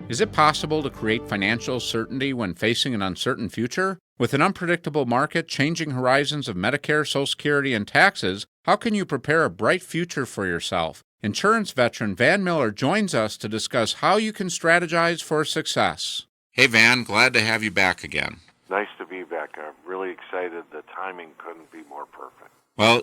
Is it possible to create financial certainty when facing an uncertain future? With an unpredictable market, changing horizons of Medicare, Social Security, and taxes, how can you prepare a bright future for yourself? Insurance veteran Van Miller joins us to discuss how you can strategize for success. Hey Van, glad to have you back again. Nice to be back. I'm really excited. The timing couldn't be more perfect. Well,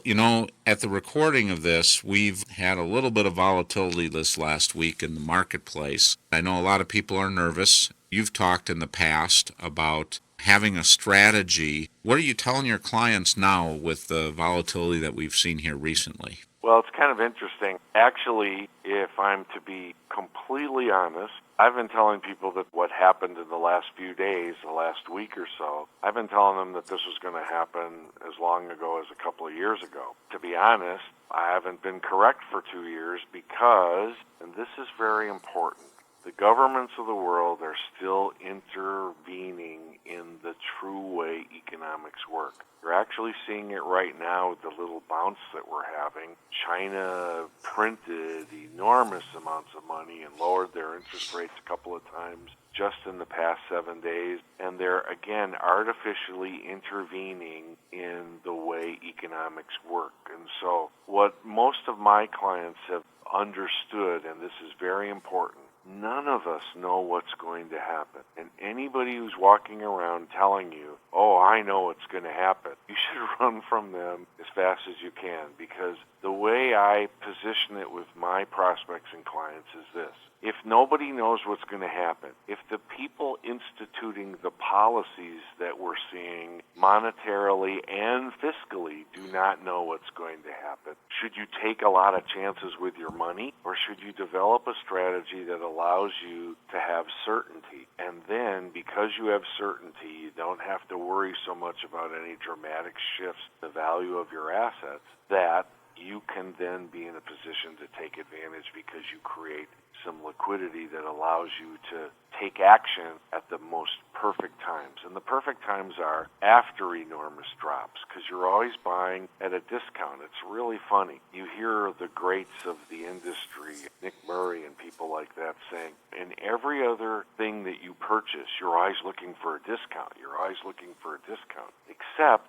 at the recording of this, we've had a little bit of volatility this last week in the marketplace. I know a lot of people are nervous. You've talked in the past about having a strategy. What are you telling your clients now with the volatility that we've seen here recently? Well, it's kind of interesting. Actually, if I'm to be completely honest, I've been telling people that what happened in the last few days, the last week or so, I've been telling them that this was going to happen as long ago as a couple of years ago. To be honest, I haven't been correct for 2 years because, and this is very important, the governments of the world are still intervening in the true way economics work. You're actually seeing it right now with the little bounce that we're having. China printed enormous amounts of money and lowered their interest rates a couple of times just in the past 7 days. And they're, again, artificially intervening in the way economics work. And so what most of my clients have understood, and this is very important, none of us know what's going to happen. And anybody who's walking around telling you, oh, I know what's going to happen, you should run from them as fast as you can, because the way I position it with my prospects and clients is this. If nobody knows what's going to happen, if the people instituting the policies that we're seeing monetarily and fiscally do not know what's going to happen, should you take a lot of chances with your money, or should you develop a strategy that allows you to have certainty? And then, because you have certainty, you don't have to worry so much about any dramatic shifts in the value of your assets, that you can then be in a position to take advantage because you create some liquidity that allows you to take action at the most perfect times. And the perfect times are after enormous drops, because you're always buying at a discount. It's really funny. You hear the greats of the industry, Nick Murray and people like that, saying, in every other thing that you purchase, you're always looking for a discount. You're always looking for a discount. Except,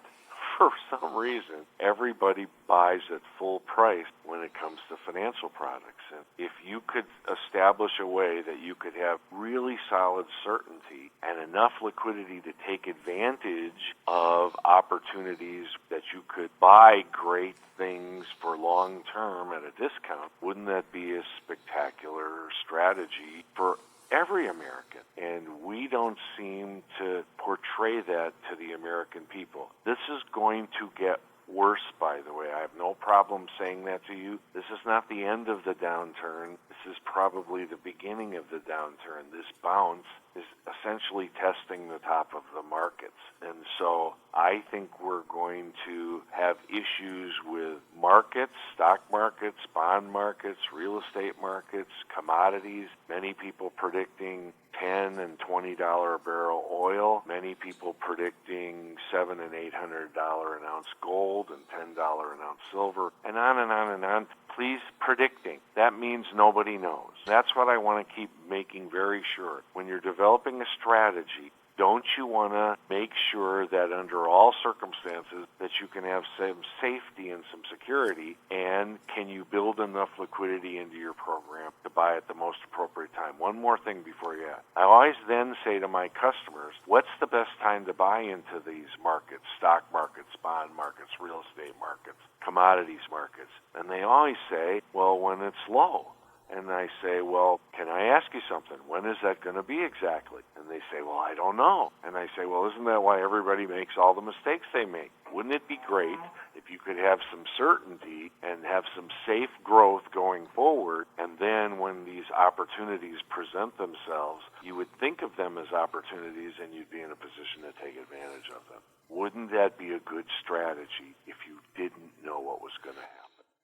for some reason, everybody buys at full price when it comes to financial products. And if you could establish a way that you could have really solid certainty and enough liquidity to take advantage of opportunities that you could buy great things for long term at a discount, wouldn't that be a spectacular strategy for every American? And we don't seem to portray that to the American people. This is going to get worse, by the way. I have no problem saying that to you. This is not the end of the downturn. This is probably the beginning of the downturn. This bounce is essentially testing the top of the markets. And so I think we're going to have issues with markets, stock markets, bond markets, real estate markets, commodities. Many people predicting $10 and $20 a barrel oil. Many people predicting $700 and $800 an ounce gold and $10 an ounce silver, and on and on and on. Please, predicting. That means nobody knows. That's what I want to keep making very sure. When you're developing a strategy, don't you want to make sure that under all circumstances that you can have some safety and some security, and can you build enough liquidity into your program to buy at the most appropriate time? One more thing before you ask. I always then say to my customers, what's the best time to buy into these markets, stock markets, bond markets, real estate markets, commodities markets? And they always say, well, when it's low. And I say, well, can I ask you something? When is that going to be exactly? And they say, well, I don't know. And I say, well, isn't that why everybody makes all the mistakes they make? Wouldn't it be great if you could have some certainty and have some safe growth going forward, and then when these opportunities present themselves, you would think of them as opportunities and you'd be in a position to take advantage of them? Wouldn't that be a good strategy if you didn't know what was going to happen?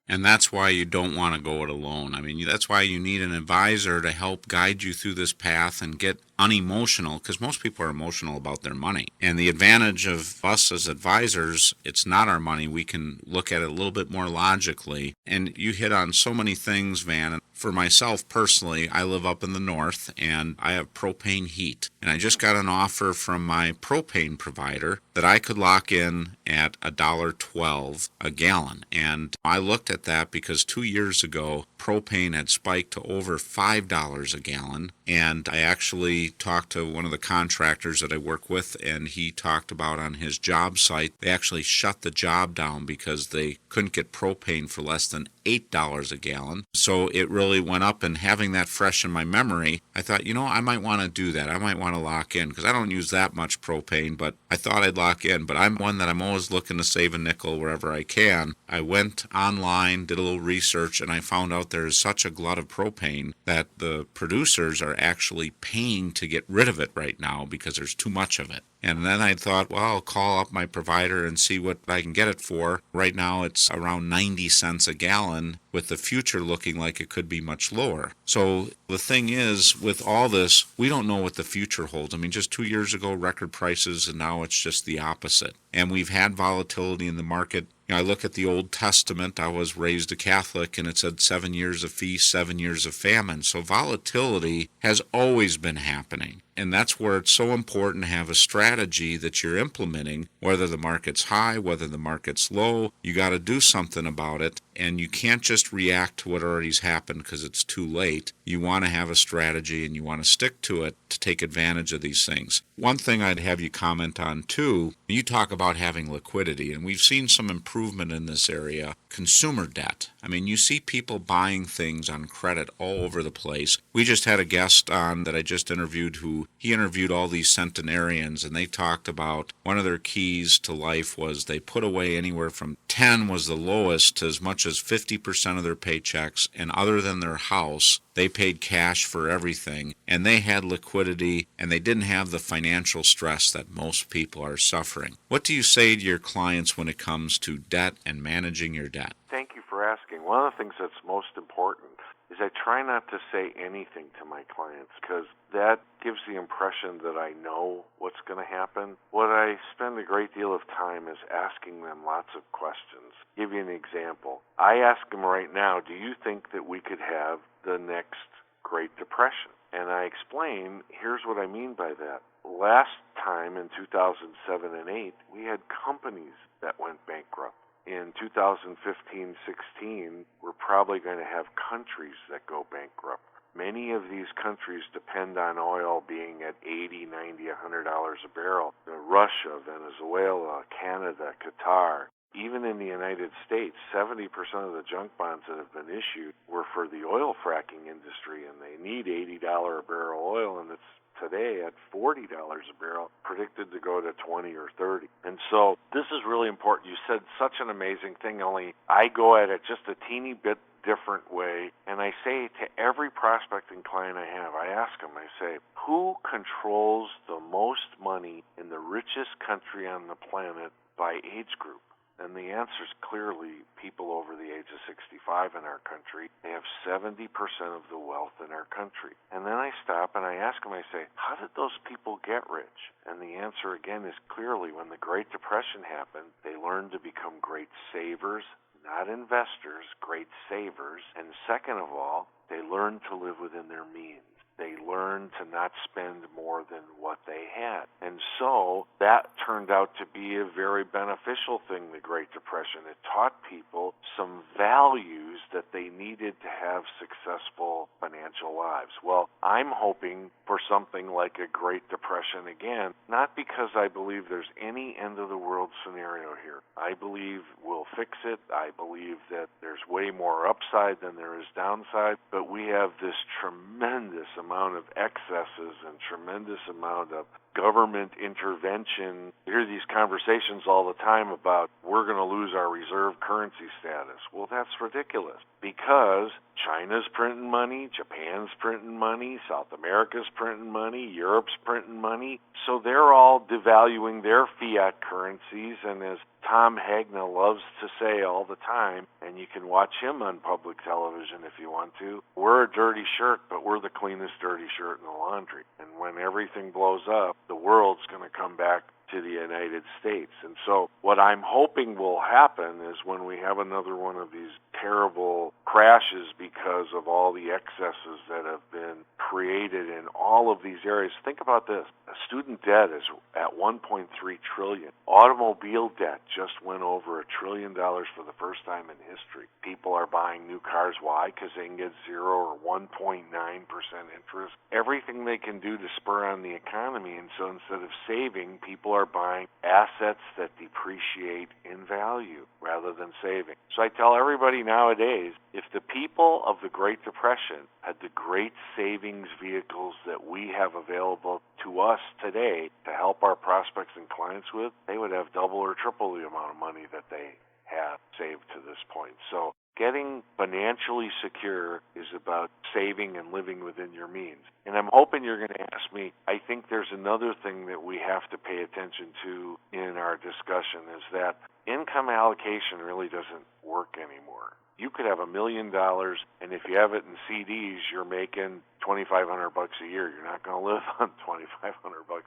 And that's why you don't want to go it alone. I mean, that's why you need an advisor to help guide you through this path and get unemotional, because most people are emotional about their money. And the advantage of us as advisors, it's not our money. We can look at it a little bit more logically. And you hit on so many things, Van. For myself personally, I live up in the north and I have propane heat. And I just got an offer from my propane provider that I could lock in at $1.12 a gallon. And I looked at that because 2 years ago, propane had spiked to over $5 a gallon. And I actually talked to one of the contractors that I work with, and he talked about on his job site, they actually shut the job down because they couldn't get propane for less than $8 a gallon. So it really went up, and having that fresh in my memory, I thought, I might want to do that. I might want to lock in because I don't use that much propane, but I thought I'd lock in. But I'm one that I'm always looking to save a nickel wherever I can. I went online, did a little research, and I found out there is such a glut of propane that the producers are actually paying to get rid of it right now because there's too much of it. And then I thought, well, I'll call up my provider and see what I can get it for. Right now it's around 90 cents a gallon, with the future looking like it could be much lower. So the thing is, with all this, we don't know what the future holds. I mean, just 2 years ago, record prices, and now it's just the opposite. And we've had volatility in the market. I look at the Old Testament. I was raised a Catholic, and it said 7 years of feast, 7 years of famine. So volatility has always been happening. And that's where it's so important to have a strategy that you're implementing, whether the market's high, whether the market's low. You got to do something about it. And you can't just react to what already's happened because it's too late. You want to have a strategy and you want to stick to it to take advantage of these things. One thing I'd have you comment on too, you talk about having liquidity, and we've seen some improvement in this area. Consumer debt. I mean, you see people buying things on credit all over the place. We just had a guest on that I just interviewed he interviewed all these centenarians, and they talked about one of their keys to life was they put away anywhere from 10 was the lowest to as much as 50% of their paychecks, and other than their house, they paid cash for everything, and they had liquidity, and they didn't have the financial stress that most people are suffering. What do you say to your clients when it comes to debt and managing your debt? Thank you for asking. One of the things that's most important is I try not to say anything to my clients because that gives the impression that I know what's going to happen. What I spend a great deal of time is asking them lots of questions. Give you an example. I ask them right now, do you think that we could have the next Great Depression? And I explain, here's what I mean by that. Last time in 2007 and 8, we had companies that went bankrupt. In 2015-16, we're probably going to have countries that go bankrupt. Many of these countries depend on oil being at $80, $90, $100 a barrel. Russia, Venezuela, Canada, Qatar. Even in the United States, 70% of the junk bonds that have been issued were for the oil fracking industry, and they need $80 a barrel oil, and it's today at $40 a barrel, predicted to go to 20 or 30. And so this is really important. You said such an amazing thing, only I go at it just a teeny bit different way, and I say to every prospecting client I have, I ask them, I say, who controls the most money in the richest country on the planet by age group? And the answer is clearly people over the age of 65 in our country. They have 70% of the wealth in our country. And then I stop and I ask them, I say, how did those people get rich? And the answer again is clearly when the Great Depression happened, they learned to become great savers, not investors, great savers. And second of all, they learned to live within their means. They learned to not spend more than what they had. And so that turned out to be a very beneficial thing, the Great Depression. It taught people some values that they needed to have successful financial lives. Well, I'm hoping for something like a Great Depression again, not because I believe there's any end of the world scenario here. I believe we'll fix it. I believe that there's way more upside than there is downside, but we have this tremendous amount of excesses and tremendous amount of government intervention. You hear these conversations all the time about we're going to lose our reserve currency status. Well, that's ridiculous because China's printing money, Japan's printing money, South America's printing money, Europe's printing money. So they're all devaluing their fiat currencies, and as Tom Hagna loves to say all the time, and you can watch him on public television if you want to, we're a dirty shirt, but we're the cleanest dirty shirt in the laundry. And when everything blows up, the world's going to come back to the United States. And so what I'm hoping will happen is when we have another one of these terrible crashes because of all the excesses that have been created in all of these areas. Think about this. Student debt is at $1.3 trillion. Automobile debt just went over $1 trillion for the first time in history. People are buying new cars. Why? Because they can get 0 or 1.9% interest. Everything they can do to spur on the economy. And so instead of saving, people are buying assets that depreciate in value rather than saving. So I tell everybody nowadays, if the people of the Great Depression had the great savings vehicles that we have available to us today to help our prospects and clients with, they would have double or triple the amount of money that they have saved to this point. So getting financially secure is about saving and living within your means. And I'm hoping you're going to ask me, I think there's another thing that we have to pay attention to in our discussion is that income allocation really doesn't work anymore. You could have $1 million, and if you have it in CDs, you're making $2,500 a year. You're not going to live on $2,500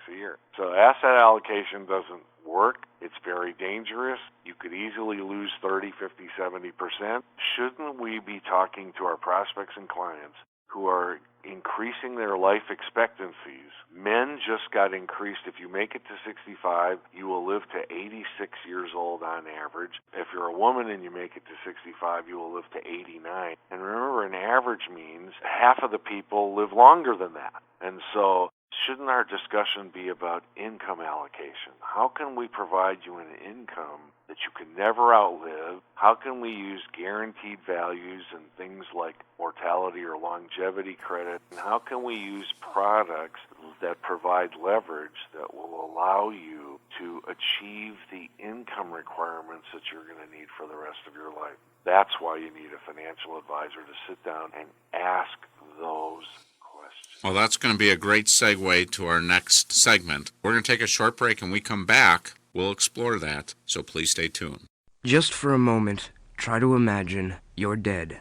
a year. So asset allocation doesn't work. It's very dangerous. You could easily lose 30, 50, 70%. Shouldn't we be talking to our prospects and clients who are increasing their life expectancies? Men just got increased. If you make it to 65, you will live to 86 years old on average. If you're a woman and you make it to 65, you will live to 89. And remember, an average means half of the people live longer than that. And so shouldn't our discussion be about income allocation? How can we provide you an income that you can never outlive? How can we use guaranteed values and things like mortality or longevity credit? And how can we use products that provide leverage that will allow you to achieve the income requirements that you're going to need for the rest of your life? That's why you need a financial advisor to sit down and ask those questions. Well, that's going to be a great segue to our next segment. We're going to take a short break, and when we come back, we'll explore that, so please stay tuned. Just for a moment, try to imagine you're dead.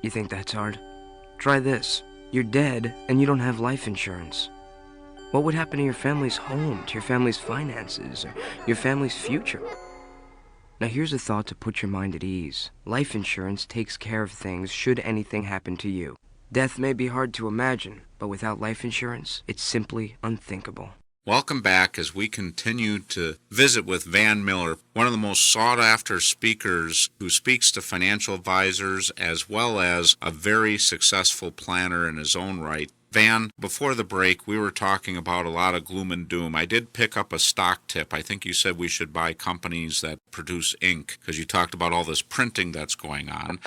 You think that's hard? Try this. You're dead and you don't have life insurance. What would happen to your family's home, to your family's finances, or your family's future? Now here's a thought to put your mind at ease. Life insurance takes care of things should anything happen to you. Death may be hard to imagine, but without life insurance, it's simply unthinkable. Welcome back as we continue to visit with Van Miller, one of the most sought-after speakers who speaks to financial advisors as well as a very successful planner in his own right. Van, before the break, we were talking about a lot of gloom and doom. I did pick up a stock tip. I think you said we should buy companies that produce ink because you talked about all this printing that's going on.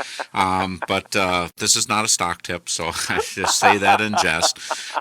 But this is not a stock tip, so I just say that in jest.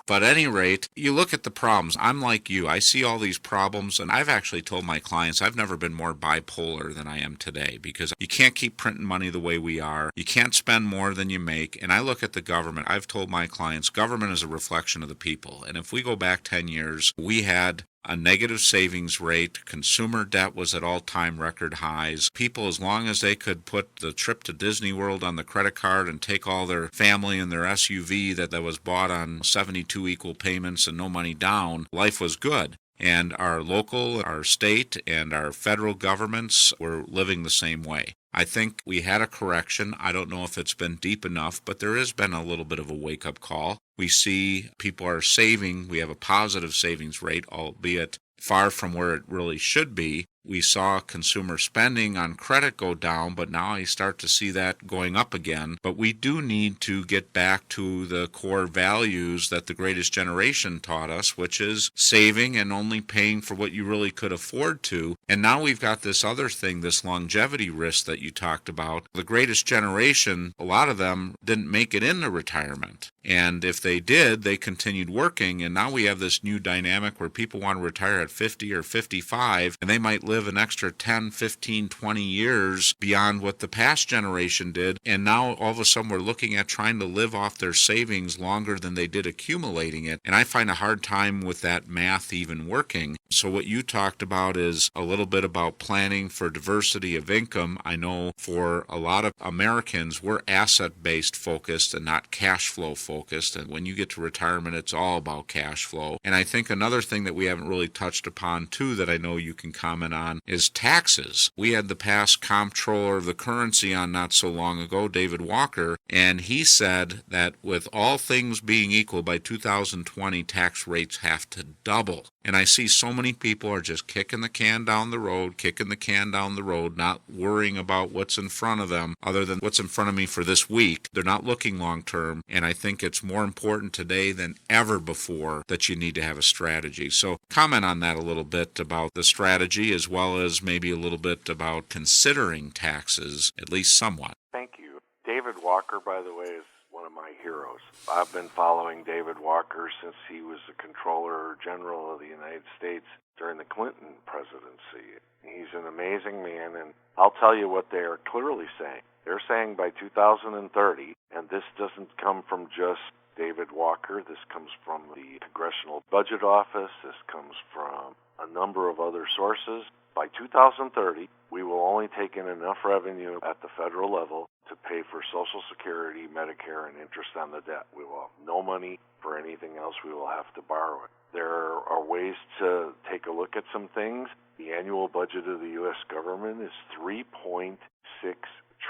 But at any rate, you look at the problems. I'm like you. I see all these problems, and I've actually told my clients I've never been more bipolar than I am today because you can't keep printing money the way we are. You can't spend more than you make. And I look at the government. I've told my clients government is a reflection of the people. And if we go back 10 years, we had a negative savings rate. Consumer debt was at all-time record highs. People, as long as they could put the trip to Disney World on the credit card and take all their family and their SUV that was bought on 72 equal payments and no money down, life was good. And our local, our state, and our federal governments were living the same way. I think we had a correction. I don't know if it's been deep enough, but there has been a little bit of a wake-up call. We see people are saving. We have a positive savings rate, albeit far from where it really should be. We saw consumer spending on credit go down, but now I start to see that going up again. But we do need to get back to the core values that the greatest generation taught us, which is saving and only paying for what you really could afford to. And now we've got this other thing, this longevity risk that you talked about. The greatest generation, a lot of them didn't make it into retirement. And if they did, they continued working. And now we have this new dynamic where people want to retire at 50 or 55, and they might live an extra 10, 15, 20 years beyond what the past generation did. And now all of a sudden we're looking at trying to live off their savings longer than they did accumulating it. And I find a hard time with that math even working. So what you talked about is a little bit about planning for diversity of income. I know for a lot of Americans, we're asset-based focused and not cash flow focused. And when you get to retirement, it's all about cash flow. And I think another thing that we haven't really touched upon too that I know you can comment on is taxes. We had the past comptroller of the currency on not so long ago, David Walker, and he said that with all things being equal, by 2020, tax rates have to double. And I see so many people are just kicking the can down the road, not worrying about what's in front of them other than what's in front of me for this week. They're not looking long term, and I think it's more important today than ever before that you need to have a strategy. So comment on that a little bit about the strategy, as well as maybe a little bit about considering taxes, at least somewhat. Thank you. David Walker, by the way, is one of my heroes. I've been following David Walker since he was the Comptroller General of the United States during the Clinton presidency. He's an amazing man, and I'll tell you what they are clearly saying. They're saying by 2030, and this doesn't come from just David Walker, this comes from the Congressional Budget Office, this comes from a number of other sources. By 2030, we will only take in enough revenue at the federal level to pay for Social Security, Medicare, and interest on the debt. We will have no money for anything else. We will have to borrow it. There are ways to take a look at some things. The annual budget of the U.S. government is $3.6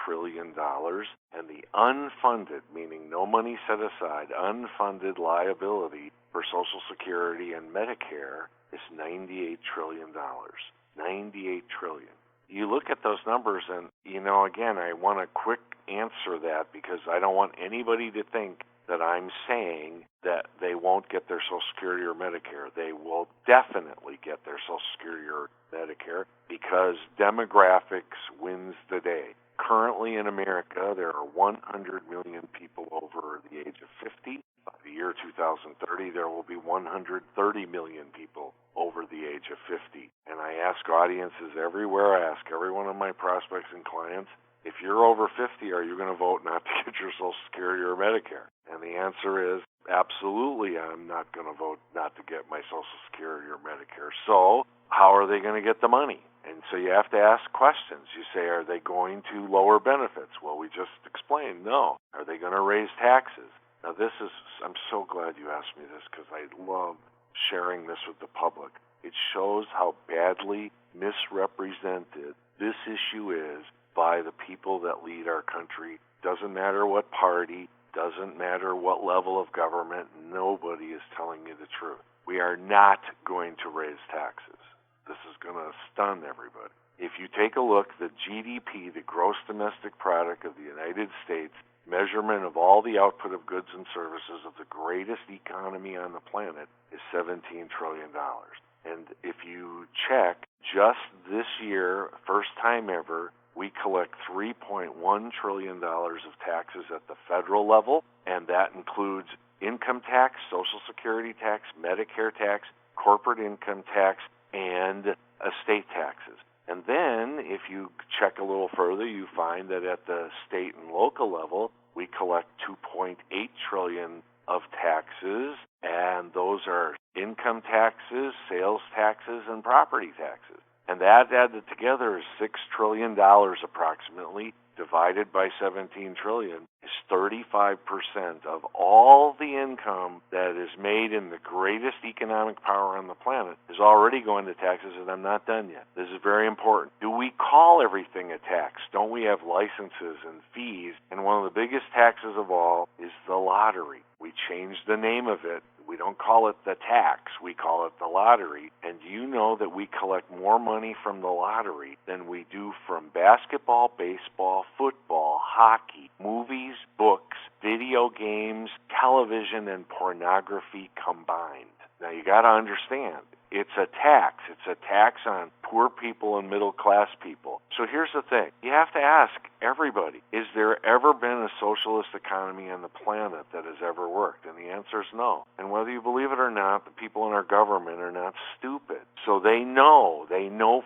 trillion, and the unfunded, meaning no money set aside, unfunded liability for Social Security and Medicare is $98 trillion. $98 trillion. You look at those numbers and, again, I want a quick answer that because I don't want anybody to think that I'm saying that they won't get their Social Security or Medicare. They will definitely get their Social Security or Medicare because demographics wins the day. Currently in America, there are 100 million people over the age of 50. By the year 2030, there will be 130 million people over the age of 50. And I ask audiences everywhere, I ask every one of my prospects and clients, if you're over 50, are you going to vote not to get your Social Security or Medicare? And the answer is, absolutely, I'm not going to vote not to get my Social Security or Medicare. So how are they going to get the money? And so you have to ask questions. You say, are they going to lower benefits? Well, we just explained, no. Are they going to raise taxes? Now, I'm so glad you asked me this because I love sharing this with the public. It shows how badly misrepresented this issue is by the people that lead our country. Doesn't matter what party, doesn't matter what level of government, nobody is telling you the truth. We are not going to raise taxes. This is going to stun everybody. If you take a look, the GDP, the gross domestic product of the United States, measurement of all the output of goods and services of the greatest economy on the planet, is $17 trillion. And if you check, just this year, first time ever, we collect $3.1 trillion of taxes at the federal level, and that includes income tax, Social Security tax, Medicare tax, corporate income tax, and estate taxes. And then, if you check a little further, you find that at the state and local level, we collect $2.8 trillion of taxes, and those are income taxes, sales taxes, and property taxes. And that added together is $6 trillion approximately, divided by 17 trillion, is 35% of all the income that is made in the greatest economic power on the planet is already going to taxes, and I'm not done yet. This is very important. Do we call everything a tax? Don't we have licenses and fees? And one of the biggest taxes of all is the lottery. We changed the name of it. We don't call it the tax, we call it the lottery. And do you know that we collect more money from the lottery than we do from basketball, baseball, football, hockey, movies, books, video games, television, and pornography combined? Now you got to understand, it's a tax. It's a tax on poor people and middle-class people. So here's the thing. You have to ask everybody, is there ever been a socialist economy on the planet that has ever worked? And the answer is no. And whether you believe it or not, the people in our government are not stupid. So they know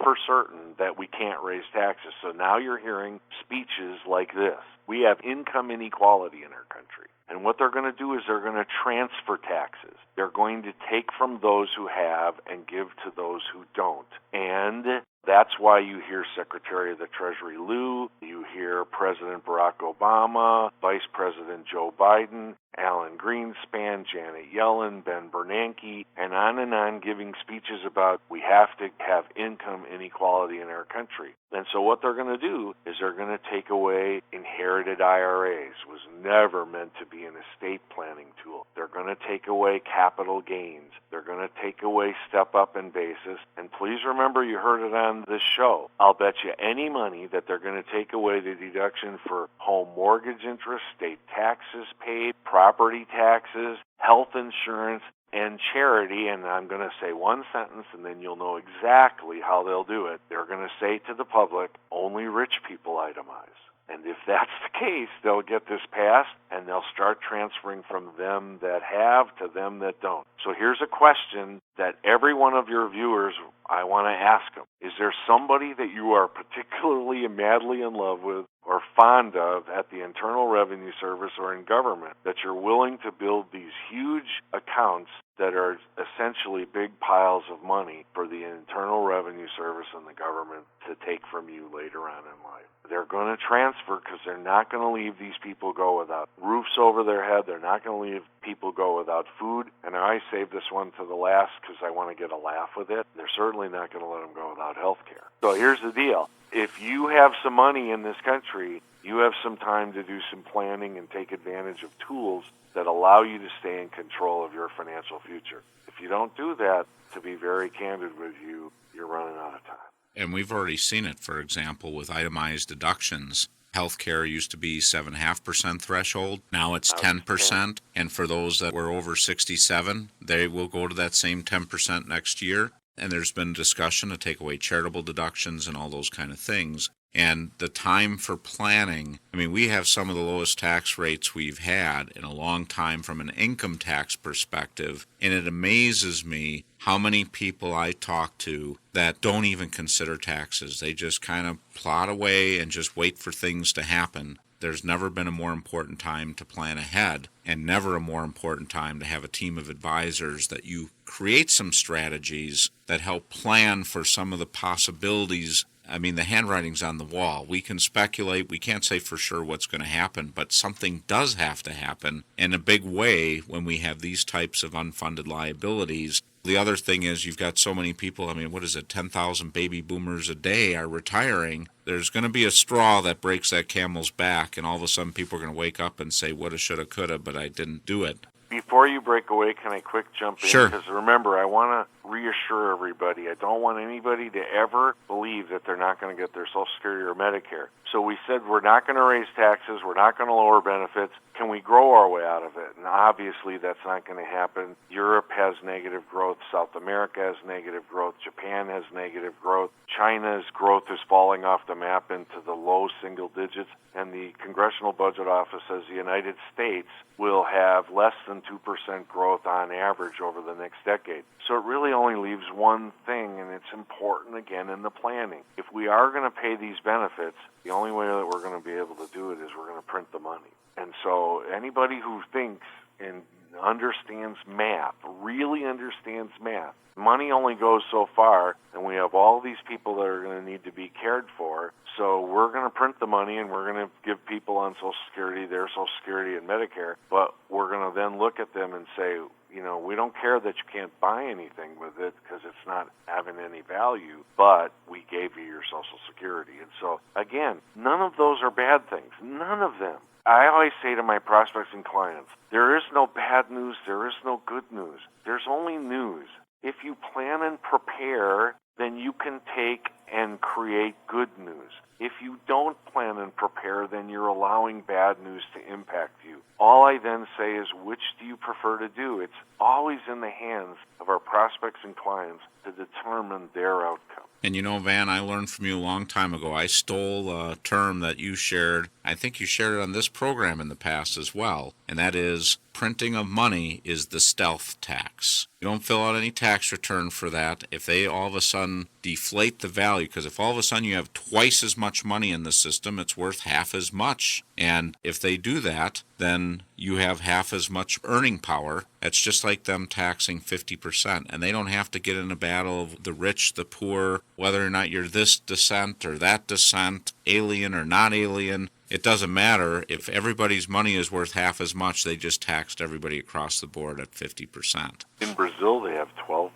for certain that we can't raise taxes. So now you're hearing speeches like this. We have income inequality in our country. And what they're going to do is they're going to transfer taxes. They're going to take from those who have and give to those who don't. And that's why you hear Secretary of the Treasury Lew, you hear President Barack Obama, Vice President Joe Biden, Alan Greenspan, Reagan, Janet Yellen, Ben Bernanke, and on giving speeches about we have to have income inequality in our country. And so what they're going to do is they're going to take away inherited IRAs. Was never meant to be an estate planning tool. They're going to take away capital gains. They're going to take away step-up in basis. And please remember, you heard it on this show. I'll bet you any money that they're going to take away the deduction for home mortgage interest, state taxes paid, property taxes, health insurance, and charity, and I'm going to say one sentence and then you'll know exactly how they'll do it. They're going to say to the public, only rich people itemize. And if that's the case, they'll get this passed and they'll start transferring from them that have to them that don't. So here's a question that every one of your viewers, I want to ask them. Is there somebody that you are particularly madly in love with or fond of at the Internal Revenue Service or in government that you're willing to build these huge accounts that are essentially big piles of money for the Internal Revenue Service and the government to take from you later on in life? They're going to transfer because they're not going to leave these people go without roofs over their head. They're not going to leave people go without food. And I saved this one to the last because I want to get a laugh with it. They're certainly not going to let them go without health care. So here's the deal. If you have some money in this country, you have some time to do some planning and take advantage of tools that allow you to stay in control of your financial future. If you don't do that, to be very candid with you, you're running out of time. And we've already seen it, for example, with itemized deductions. Healthcare used to be 7.5% threshold. Now it's 10%. And for those that were over 67, they will go to that same 10% next year. And there's been discussion to take away charitable deductions and all those kind of things. And the time for planning, I mean, we have some of the lowest tax rates we've had in a long time from an income tax perspective. And it amazes me how many people I talk to that don't even consider taxes. They just kind of plod away and just wait for things to happen. There's never been a more important time to plan ahead, and never a more important time to have a team of advisors that you create some strategies that help plan for some of the possibilities. I mean, the handwriting's on the wall. We can speculate. We can't say for sure what's going to happen, but something does have to happen in a big way when we have these types of unfunded liabilities. The other thing is you've got so many people, I mean, what is it, 10,000 baby boomers a day are retiring. There's going to be a straw that breaks that camel's back, and all of a sudden people are going to wake up and say, woulda, shoulda, coulda, but I didn't do it. Before you break away, can I quick jump in? Sure. Because remember, I want to reassure everybody. I don't want anybody to ever believe that they're not going to get their Social Security or Medicare. So we said we're not going to raise taxes, we're not going to lower benefits. Can we grow our way out of it? And obviously that's not going to happen. Europe has negative growth. South America has negative growth. Japan has negative growth. China's growth is falling off the map into the low single digits. And the Congressional Budget Office says the United States will have less than 2% growth on average over the next decade. So it really only leaves one thing, and it's important, again, in the planning. If we are going to pay these benefits, the only way that we're going to be able to do it is we're going to print the money. And so anybody who thinks and understands math, really understands math, money only goes so far, and we have all these people that are going to need to be cared for. So we're going to print the money, and we're going to give people on Social Security their Social Security and Medicare, but we're going to then look at them and say, you know, we don't care that you can't buy anything with it because it's not having any value, but we gave you your Social Security. And so, again, none of those are bad things. None of them. I always say to my prospects and clients, there is no bad news, there is no good news. There's only news. If you plan and prepare, then you can take and create good news. If you don't plan and prepare, then you're allowing bad news to impact you. All I then say is, which do you prefer to do? It's always in the hands of our prospects and clients to determine their outcome. And you know, Van, I learned from you a long time ago. I stole a term that you shared. I think you shared it on this program in the past as well, and that is printing of money is the stealth tax. You don't fill out any tax return for that. If they all of a sudden deflate the value, because if all of a sudden you have twice as much money in the system, it's worth half as much. And if they do that, then you have half as much earning power. It's just like them taxing 50%. And they don't have to get in a battle of the rich, the poor, whether or not you're this descent or that descent, alien or not alien. it doesn't matter. If everybody's money is worth half as much, they just taxed everybody across the board at 50%. In Brazil, they have 12%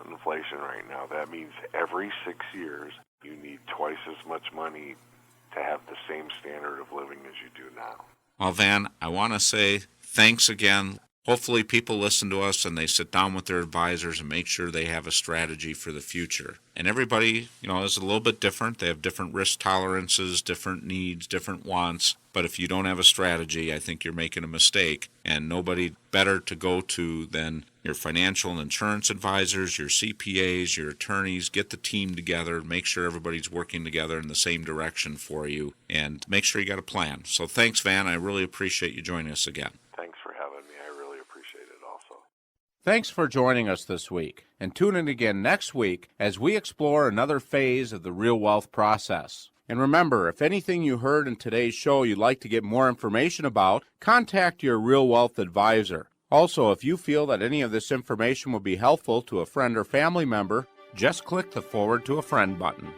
inflation right now. That means every 6 years, you need twice as much money to have the same standard of living as you do now. Well, Van, I want to say thanks again. Hopefully people listen to us and they sit down with their advisors and make sure they have a strategy for the future. And everybody, is a little bit different. They have different risk tolerances, different needs, different wants. But if you don't have a strategy, I think you're making a mistake. And nobody better to go to than your financial and insurance advisors, your CPAs, your attorneys. Get the team together, make sure everybody's working together in the same direction for you, and make sure you got a plan. So thanks, Van. I really appreciate you joining us again. Thanks for having me. I really appreciate it also. Thanks for joining us this week, and tune in again next week as we explore another phase of the real wealth process. And remember, if anything you heard in today's show you'd like to get more information about, contact your real wealth advisor. Also, if you feel that any of this information will be helpful to a friend or family member, just click the Forward to a Friend button.